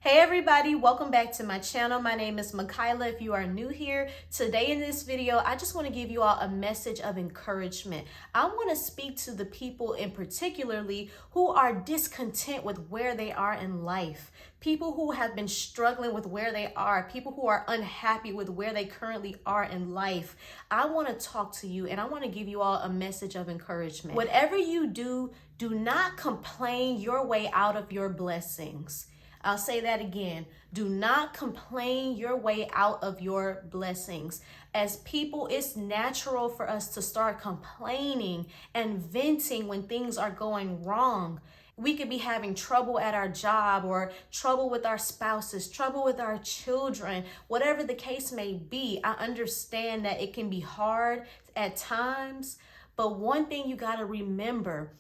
Hey everybody, welcome back to my channel. My name is Makayla. If you are new here, today in this video, I just want to give you all a message of encouragement. I want to speak to the people in particularly who are discontent with where they are in life. People who have been struggling with where they are, people who are unhappy with where they currently are in life. I want to talk to you and I want to give you all a message of encouragement. Whatever you do, do not complain your way out of your blessings. I'll say that again. Do not complain your way out of your blessings. As people, it's natural for us to start complaining and venting when things are going wrong. We could be having trouble at our job or trouble with our spouses, trouble with our children, whatever the case may be. I understand that it can be hard at times, but one thing you got to remember,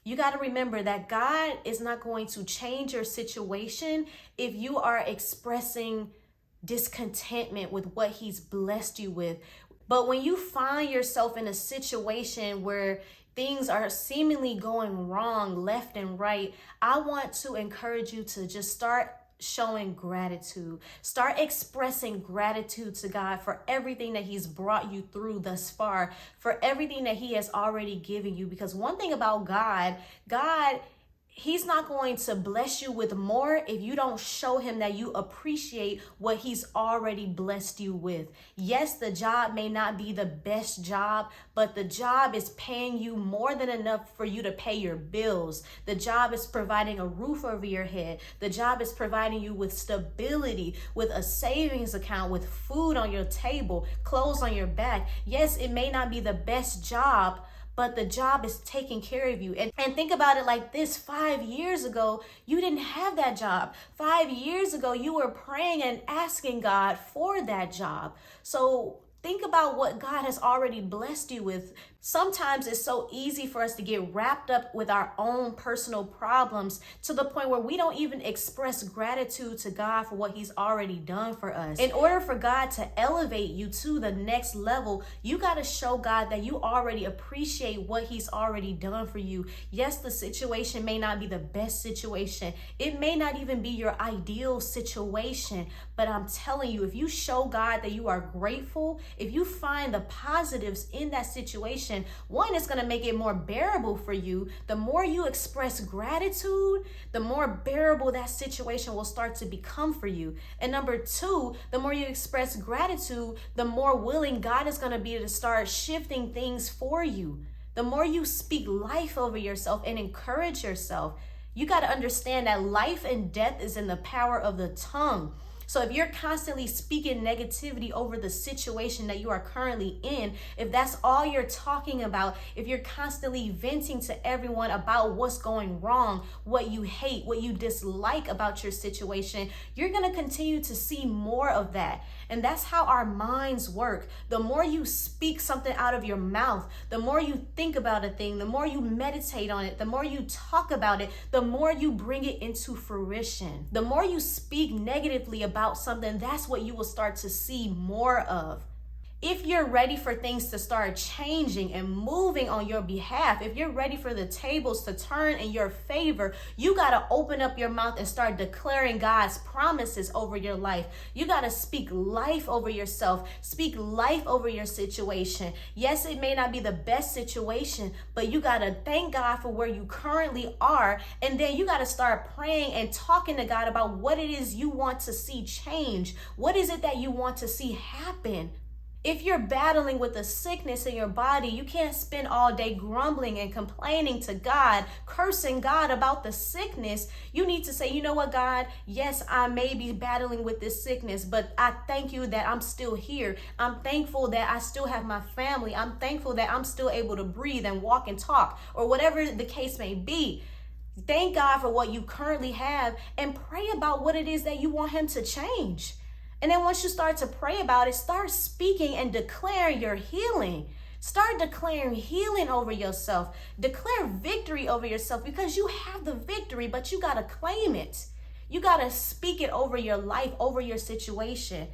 that God is not going to change your situation if you are expressing discontentment with what He's blessed you with. But when you find yourself in a situation where things are seemingly going wrong left and right, I want to encourage you to just start showing gratitude. Start expressing gratitude to God for everything that He's brought you through thus far, for everything that He has already given you. Because one thing about God, He's not going to bless you with more if you don't show Him that you appreciate what He's already blessed you with. Yes, the job may not be the best job, but the job is paying you more than enough for you to pay your bills. The job is providing a roof over your head. The job is providing you with stability, with a savings account, with food on your table, clothes on your back. Yes, it may not be the best job, but the job is taking care of you. And think about it like this. 5 years ago, you didn't have that job. 5 years ago, you were praying and asking God for that job. So think about what God has already blessed you with. Sometimes it's so easy for us to get wrapped up with our own personal problems to the point where we don't even express gratitude to God for what He's already done for us. In order for God to elevate you to the next level, you got to show God that you already appreciate what He's already done for you. Yes, the situation may not be the best situation. It may not even be your ideal situation, but I'm telling you, if you show God that you are grateful, if you find the positives in that situation, one, it's going to make it more bearable for you. The more you express gratitude, the more bearable that situation will start to become for you. And number two, the more you express gratitude, the more willing God is going to be to start shifting things for you. The more you speak life over yourself and encourage yourself, you got to understand that life and death is in the power of the tongue. So if you're constantly speaking negativity over the situation that you are currently in, if that's all you're talking about, if you're constantly venting to everyone about what's going wrong, what you hate, what you dislike about your situation, you're going to continue to see more of that. And that's how our minds work. The more you speak something out of your mouth, the more you think about a thing, the more you meditate on it, the more you talk about it, the more you bring it into fruition. The more you speak negatively about something, that's what you will start to see more of. If you're ready for things to start changing and moving on your behalf, if you're ready for the tables to turn in your favor, you got to open up your mouth and start declaring God's promises over your life. You got to speak life over yourself, speak life over your situation. Yes, it may not be the best situation, but you got to thank God for where you currently are. And then you got to start praying and talking to God about what it is you want to see change. What is it that you want to see happen? If you're battling with a sickness in your body, you can't spend all day grumbling and complaining to God, cursing God about the sickness. You need to say, you know what, God, yes, I may be battling with this sickness, but I thank you that I'm still here. I'm thankful that I still have my family. I'm thankful that I'm still able to breathe and walk and talk, or whatever the case may be. Thank God for what you currently have and pray about what it is that you want Him to change. And then once you start to pray about it, start speaking and declaring your healing. Start declaring healing over yourself. Declare victory over yourself because you have the victory, but you got to claim it. You got to speak it over your life, over your situation.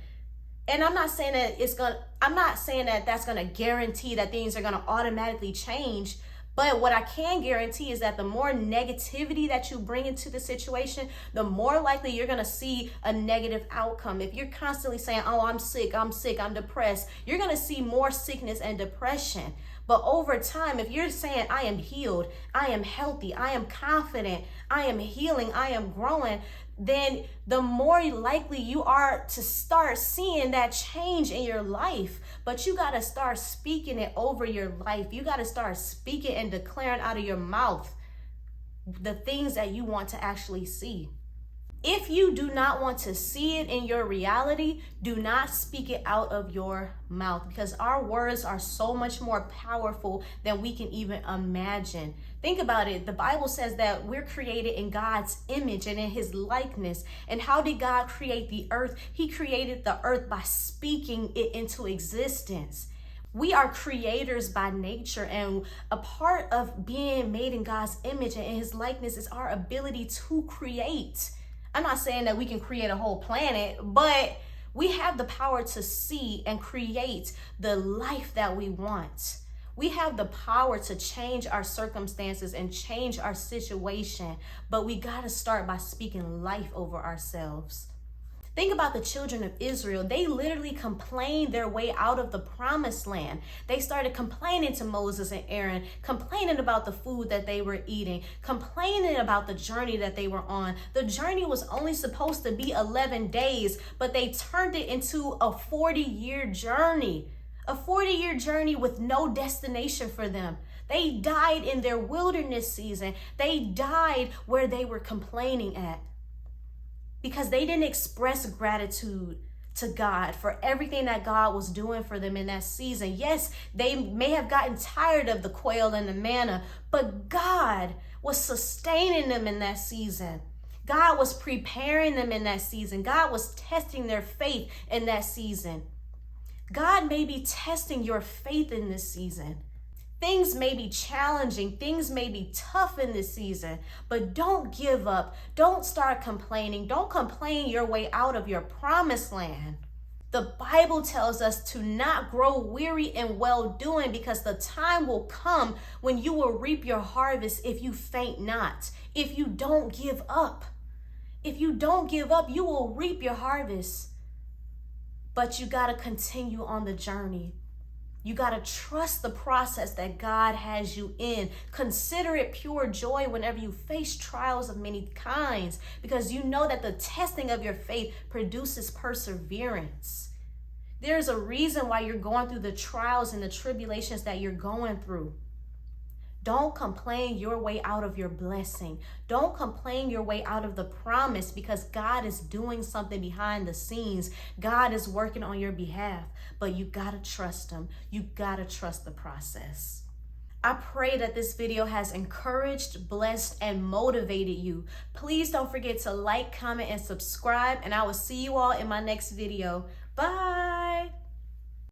And I'm not saying that that's going to guarantee that things are going to automatically change, But what I can guarantee is that the more negativity that you bring into the situation, the more likely you're going to see a negative outcome. If you're constantly saying, oh, I'm sick, I'm depressed, you're going to see more sickness and depression. But over time, if you're saying, I am healed, I am healthy, I am confident, I am healing, I am growing, then the more likely you are to start seeing that change in your life. But you got to start speaking it over your life. You got to start speaking and declaring out of your mouth the things that you want to actually see. If you do not want to see it in your reality, do not speak it out of your mouth, because our words are so much more powerful than we can even imagine. Think about it. The Bible says that we're created in God's image and in his likeness. And how did God create the earth? He created the earth by speaking it into existence. We are creators by nature, and a part of being made in God's image and in his likeness is our ability to create. I'm not saying that we can create a whole planet, but we have the power to see and create the life that we want. We have the power to change our circumstances and change our situation, but we got to start by speaking life over ourselves. Think about the children of Israel. They literally complained their way out of the promised land. They started complaining to Moses and Aaron, complaining about the food that they were eating, complaining about the journey that they were on. The journey was only supposed to be 11 days, but they turned it into a 40-year journey. A 40-year journey with no destination for them. They died in their wilderness season. They died where they were complaining at, because they didn't express gratitude to God for everything that God was doing for them in that season. Yes, they may have gotten tired of the quail and the manna, but God was sustaining them in that season. God was preparing them in that season. God was testing their faith in that season. God may be testing your faith in this season. Things may be challenging, things may be tough in this season, but don't give up. Don't start complaining. Don't complain your way out of your promised land. The Bible tells us to not grow weary in well-doing, because the time will come when you will reap your harvest if you faint not, if you don't give up. If you don't give up, you will reap your harvest. But you got to continue on the journey. You got to trust the process that God has you in. Consider it pure joy whenever you face trials of many kinds, because you know that the testing of your faith produces perseverance. There's a reason why you're going through the trials and the tribulations that you're going through. Don't complain your way out of your blessing. Don't complain your way out of the promise, because God is doing something behind the scenes. God is working on your behalf, but you got to trust him. You got to trust the process. I pray that this video has encouraged, blessed, and motivated you. Please don't forget to like, comment, and subscribe, and I will see you all in my next video. Bye.